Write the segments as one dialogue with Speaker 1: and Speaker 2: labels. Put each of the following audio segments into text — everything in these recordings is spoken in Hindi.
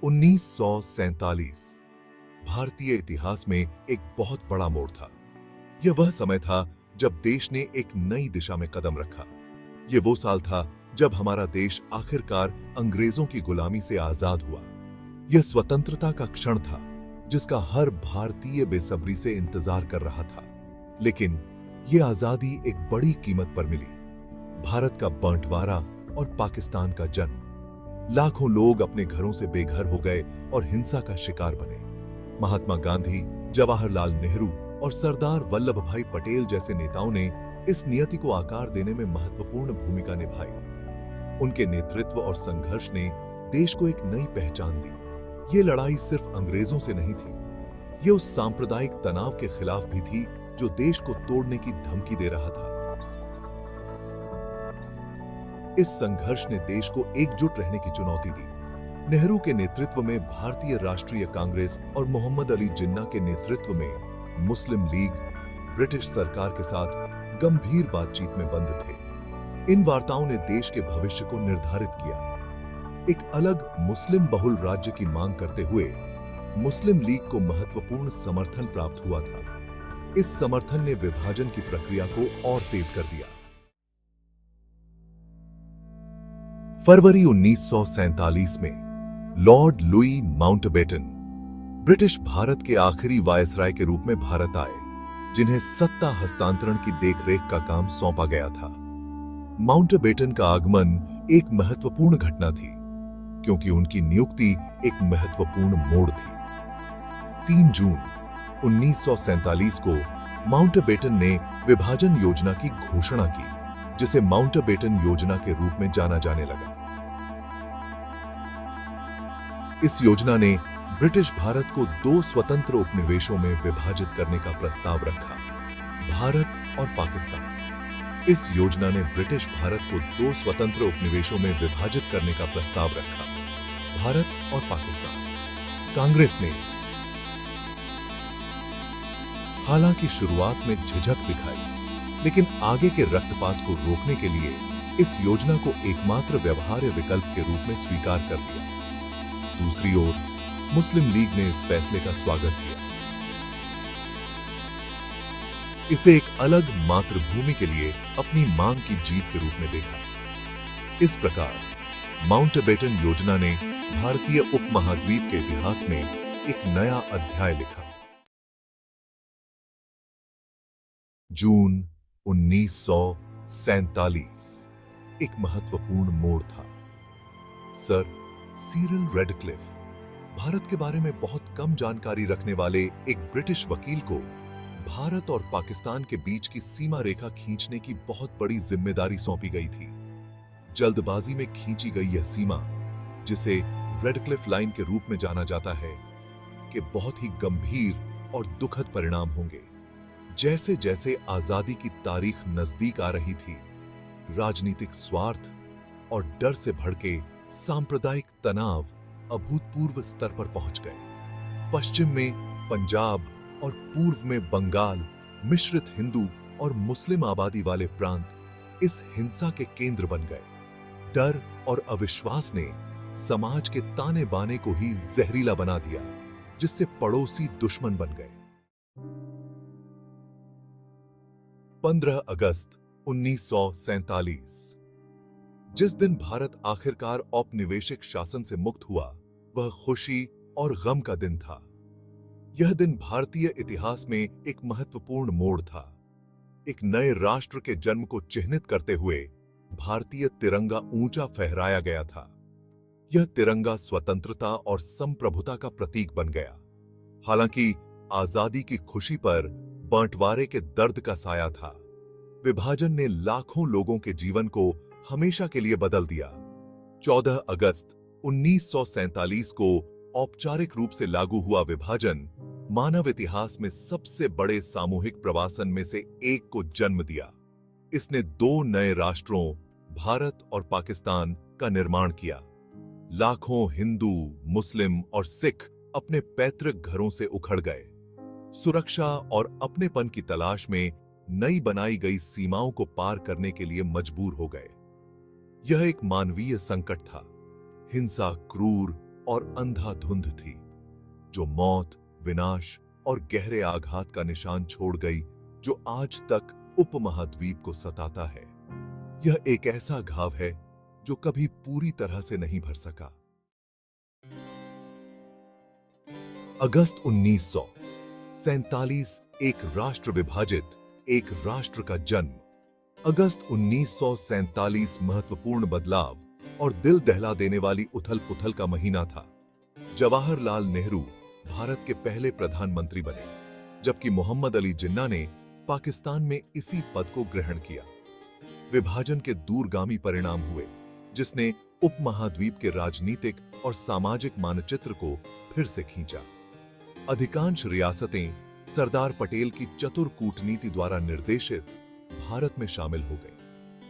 Speaker 1: 1947 भारतीय इतिहास में एक बहुत बड़ा मोड़ था। यह वह समय था जब देश ने एक नई दिशा में कदम रखा। यह वो साल था जब हमारा देश आखिरकार अंग्रेजों की गुलामी से आजाद हुआ। यह स्वतंत्रता का क्षण था जिसका हर भारतीय बेसब्री से इंतजार कर रहा था। लेकिन यह आजादी एक बड़ी कीमत पर मिली। भारत का बंटवारा और पाकिस्तान का जन्म। लाखों लोग अपने घरों से बेघर हो गए और हिंसा का शिकार बने। महात्मा गांधी, जवाहरलाल नेहरू और सरदार वल्लभ भाई पटेल जैसे नेताओं ने इस नियति को आकार देने में महत्वपूर्ण भूमिका निभाई। उनके नेतृत्व और संघर्ष ने देश को एक नई पहचान दी। ये लड़ाई सिर्फ अंग्रेजों से नहीं थी, ये उस सांप्रदायिक तनाव के खिलाफ भी थी जो देश को तोड़ने की धमकी दे रहा था। इस संघर्ष ने देश को एकजुट रहने की चुनौती दी। नेहरू के नेतृत्व में भारतीय राष्ट्रीय कांग्रेस और मोहम्मद अली जिन्ना के नेतृत्व में मुस्लिम लीग ब्रिटिश सरकार के साथ गंभीर बातचीत में बंद थे। इन वार्ताओं ने देश के भविष्य को निर्धारित किया। एक अलग मुस्लिम बहुल राज्य की मांग करते हुए मुस्लिम लीग को महत्वपूर्ण समर्थन प्राप्त हुआ था। इस समर्थन ने विभाजन की प्रक्रिया को और तेज कर दिया। फरवरी 1947 में Lord Louis Mountbatten British Bharat के आखिरी वायसराय के रूप में भारत आए, जिन्हें सत्ता हस्तांतरण की देखरेख का काम सौंपा गया था। माउंटबेटन का आगमन एक महत्वपूर्ण घटना थी, क्योंकि उनकी नियुक्ति एक महत्वपूर्ण मोड़ थी। 3 जून 1947 को माउंटबेटन ने विभाजन योजना की घोषणा की, जिसे माउंटबेटन योजना के रूप में जाना जाने लगा। इस योजना ने ब्रिटिश भारत को 2 स्वतंत्र उपनिवेशों में विभाजित करने का प्रस्ताव रखा, भारत और पाकिस्तान। इस योजना ने ब्रिटिश भारत को 2 स्वतंत्र उपनिवेशों में विभाजित करने का प्रस्ताव रखा, भारत और पाकिस्तान। कांग्रेस ने हालांकि शुरुआत में झिझक दिखाई, लेकिन आगे के रक्तपात को रोकने के लिए इस योजना को एकमात्र व्यवहार्य विकल्प के रूप में स्वीकार कर लिया। दूसरी ओर मुस्लिम लीग ने इस फैसले का स्वागत किया। इसे एक अलग मातृभूमि के लिए अपनी मांग की जीत के रूप में देखा। इस प्रकार माउंटबेटन योजना ने भारतीय उपमहाद्वीप के इतिहास में एक नया अध्याय लिखा। जून 1947 एक महत्वपूर्ण मोड़ था। सर सिरिल रेडक्लिफ, भारत के बारे में बहुत कम जानकारी रखने वाले एक ब्रिटिश वकील को भारत और पाकिस्तान के बीच की सीमा रेखा खींचने की बहुत बड़ी जिम्मेदारी सौंपी गई थी। जल्दबाजी में खींची गई यह सीमा, जिसे रेडक्लिफ लाइन के रूप में जाना जाता है, के बहुत ही गंभीर और दुखद परिणाम होंगे। जैसे जैसे आजादी की तारीख नजदीक आ रही थी, राजनीतिक स्वार्थ और डर से भड़के सांप्रदायिक तनाव अभूतपूर्व स्तर पर पहुंच गए। पश्चिम में पंजाब और पूर्व में बंगाल, मिश्रित हिंदू और मुस्लिम आबादी वाले प्रांत इस हिंसा के केंद्र बन गए। डर और अविश्वास ने समाज के ताने बाने को ही जहरीला बना दिया, जिससे पड़ोसी दुश्मन बन गए। 15 अगस्त 1947 जिस दिन भारत आखिरकार औपनिवेशिक शासन से मुक्त हुआ, वह खुशी और गम का दिन था। यह दिन भारतीय इतिहास में एक महत्वपूर्ण मोड़ था। एक नए राष्ट्र के जन्म को चिह्नित करते हुए भारतीय तिरंगा ऊंचा फहराया गया था। यह तिरंगा स्वतंत्रता और संप्रभुता का प्रतीक बन गया। हालांकि आजादी की खुशी पर बंटवारे के दर्द का साया था। विभाजन ने लाखों लोगों के जीवन को हमेशा के लिए बदल दिया। 14 अगस्त 1947 को औपचारिक रूप से लागू हुआ विभाजन मानव इतिहास में सबसे बड़े सामूहिक प्रवासन में से एक को जन्म दिया। इसने 2 नए राष्ट्रों, भारत और पाकिस्तान का निर्माण किया। लाखों हिंदू, मुस्लिम और सिख अपने पैतृक घरों से उखड़ गए। सुरक्षा और अपनेपन की तलाश में नई बनाई गई सीमाओं को पार करने के लिए मजबूर हो गए। यह एक मानवीय संकट था। हिंसा क्रूर और अंधाधुंध थी, जो मौत, विनाश और गहरे आघात का निशान छोड़ गई, जो आज तक उपमहाद्वीप को सताता है। यह एक ऐसा घाव है जो कभी पूरी तरह से नहीं भर सका। अगस्त 1947, एक राष्ट्र विभाजित, एक राष्ट्र का जन्म। अगस्त 1947 महत्वपूर्ण बदलाव और दिल दहला देने वाली उथल-पुथल का महीना था। जवाहरलाल नेहरू भारत के पहले प्रधानमंत्री बने, जबकि मोहम्मद अली जिन्ना ने पाकिस्तान में इसी पद को ग्रहण किया। विभाजन के दूरगामी परिणाम हुए, जिसने उपमहाद्वीप के राजनीतिक और सामाजिक मानचित्र को फिर से खींचा। अधिकांश रियासतें सरदार पटेल की चतुर कूटनीति द्वारा निर्देशित भारत में शामिल हो गई।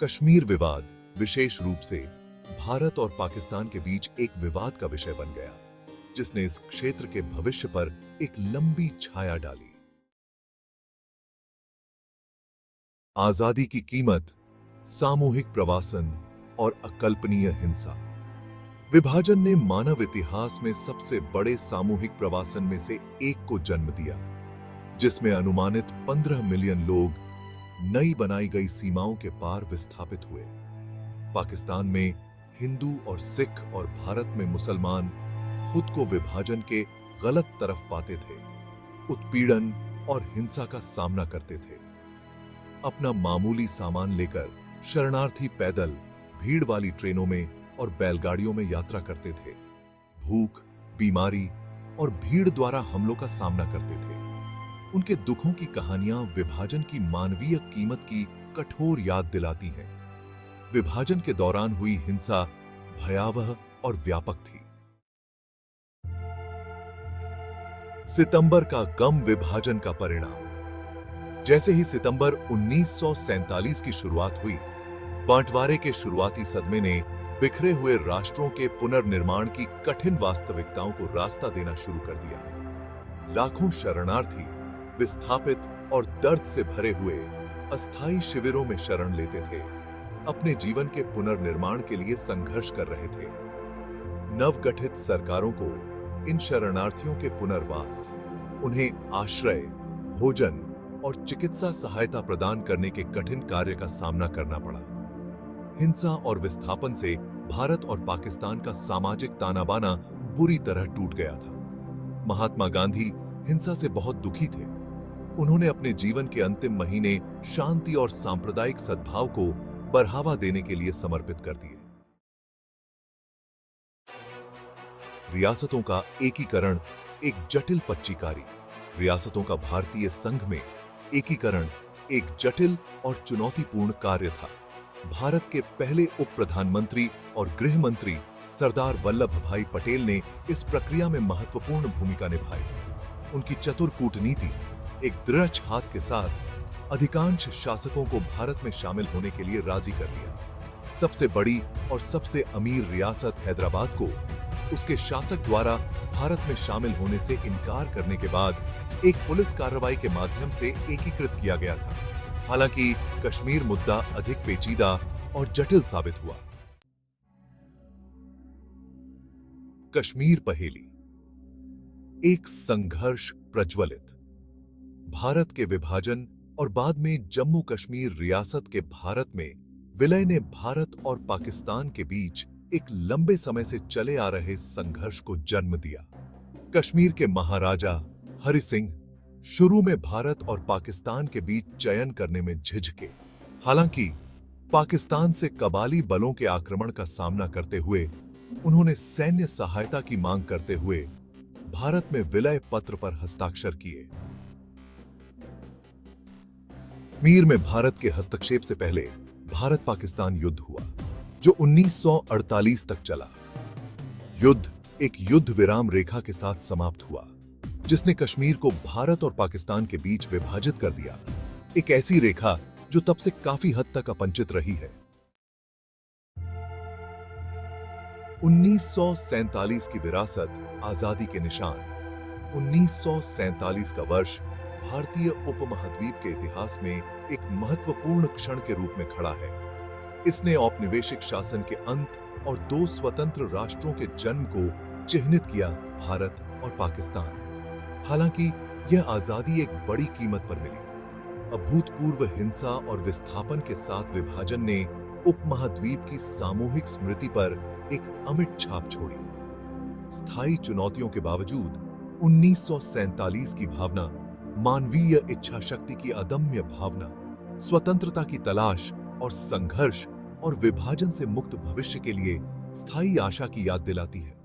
Speaker 1: कश्मीर विवाद विशेष रूप से भारत और पाकिस्तान के बीच एक विवाद का विषय बन गया, जिसने इस क्षेत्र के भविष्य पर एक लंबी छाया डाली। आजादी की कीमत, सामूहिक प्रवासन और अकल्पनीय हिंसा। विभाजन ने मानव इतिहास में सबसे बड़े सामूहिक प्रवासन में से एक को जन्म दिया, जिसमें अनुमानित 15 मिलियन लोग नई बनाई गई सीमाओं के पार विस्थापित हुए। पाकिस्तान में हिंदू और सिख और भारत में मुसलमान खुद को विभाजन के गलत तरफ पाते थे, उत्पीड़न और हिंसा का सामना करते थे। अपना मामूली सामान लेकर शरणार्थी पैदल, भीड़ वाली ट्रेनों में और बैलगाड़ियों में यात्रा करते थे। भूख, बीमारी और भीड़ द्वारा हमलों का सामना करते थे। उनके दुखों की कहानियां विभाजन की मानवीय कीमत की कठोर याद दिलाती हैं। विभाजन के दौरान हुई हिंसा भयावह और व्यापक थी। सितंबर का गम विभाजन का परिणाम। जैसे ही सितंबर 1947 की शुरुआत हुई, बंटवारे के शुरुआती सदमे ने बिखरे हुए राष्ट्रों के पुनर्निर्माण की कठिन वास्तविकताओं को रास्ता देना शुरू कर दिया। लाखों शरणार्थी विस्थापित और दर्द से भरे हुए अस्थायी शिविरों में शरण लेते थे, अपने जीवन के पुनर्निर्माण के लिए संघर्ष कर रहे थे। नवगठित सरकारों को इन शरणार्थियों के पुनर्वास, उन्हें आश्रय, भोजन और चिकित्सा सहायता प्रदान करने के कठिन कार्य का सामना करना पड़ा। हिंसा और विस्थापन से भारत और पाकिस्तान का सामाजिक तानाबाना बुरी तरह टूट गया था। महात्मा गांधी हिंसा से बहुत दुखी थे। उन्होंने अपने जीवन के अंतिम महीने शांति और सांप्रदायिक सद्भाव को बढ़ावा देने के लिए समर्पित कर दिए। रियासतों का एकीकरण एक जटिल पच्चीकारी। रियासतों का भारतीय संघ में एकीकरण एक जटिल और चुनौतीपूर्ण कार्य था। भारत के पहले उप प्रधानमंत्री और गृह मंत्री सरदार वल्लभ भाई पटेल ने इस प्रक्रिया में महत्वपूर्ण भूमिका निभाई। उनकी चतुर कूटनीति, एक दृढ़ हाथ के साथ अधिकांश शासकों को भारत में शामिल होने के लिए राजी कर लिया। सबसे बड़ी और सबसे अमीर रियासत हैदराबाद को उसके शासक द्वारा भारत में शामिल होने से इनकार करने के बाद एक पुलिस कार्रवाई के माध्यम से एकीकृत किया गया था। हालांकि कश्मीर मुद्दा अधिक पेचीदा और जटिल साबित हुआ। कश्मीर पहेली। एक संघर्ष प्रज्वलित। भारत के विभाजन और बाद में जम्मू कश्मीर रियासत के भारत में विलय ने भारत और पाकिस्तान के बीच एक लंबे समय से चले आ रहे संघर्ष को जन्म दिया। कश्मीर के महाराजा हरि सिंह शुरू में भारत और पाकिस्तान के बीच चयन करने में झिझके। हालांकि पाकिस्तान से कबाली बलों के आक्रमण का सामना करते हुए उन्होंने सैन्य सहायता की मांग करते हुए भारत में विलय पत्र पर हस्ताक्षर किए। कश्मीर में भारत के हस्तक्षेप से पहले भारत पाकिस्तान युद्ध हुआ, जो 1948 तक चला। युद्ध एक युद्ध विराम रेखा के साथ समाप्त हुआ, जिसने कश्मीर को भारत और पाकिस्तान के बीच विभाजित कर दिया। एक ऐसी रेखा जो तब से काफी हद तक अपरिचित रही है। 1947 की विरासत, आजादी के निशान। 1947 का वर्ष भारतीय उपमहाद्वीप के इतिहास में एक महत्वपूर्ण क्षण के रूप में खड़ा है। इसने औपनिवेशिक शासन के अंत और दो स्वतंत्र राष्ट्रों के जन्म को चिह्नित किया भारत और पाकिस्तान। हालांकि यह आजादी एक बड़ी कीमत पर मिली। अभूतपूर्व हिंसा और विस्थापन के साथ विभाजन ने उपमहाद्वीप की सामूहिक स्मृति पर एक अमिट छाप छोड़ी। स्थायी चुनौतियों के बावजूद 1947 की भावना, मानवीय इच्छा शक्ति की अदम्य भावना, स्वतंत्रता की तलाश और संघर्ष और विभाजन से मुक्त भविष्य के लिए स्थायी आशा की याद दिलाती है।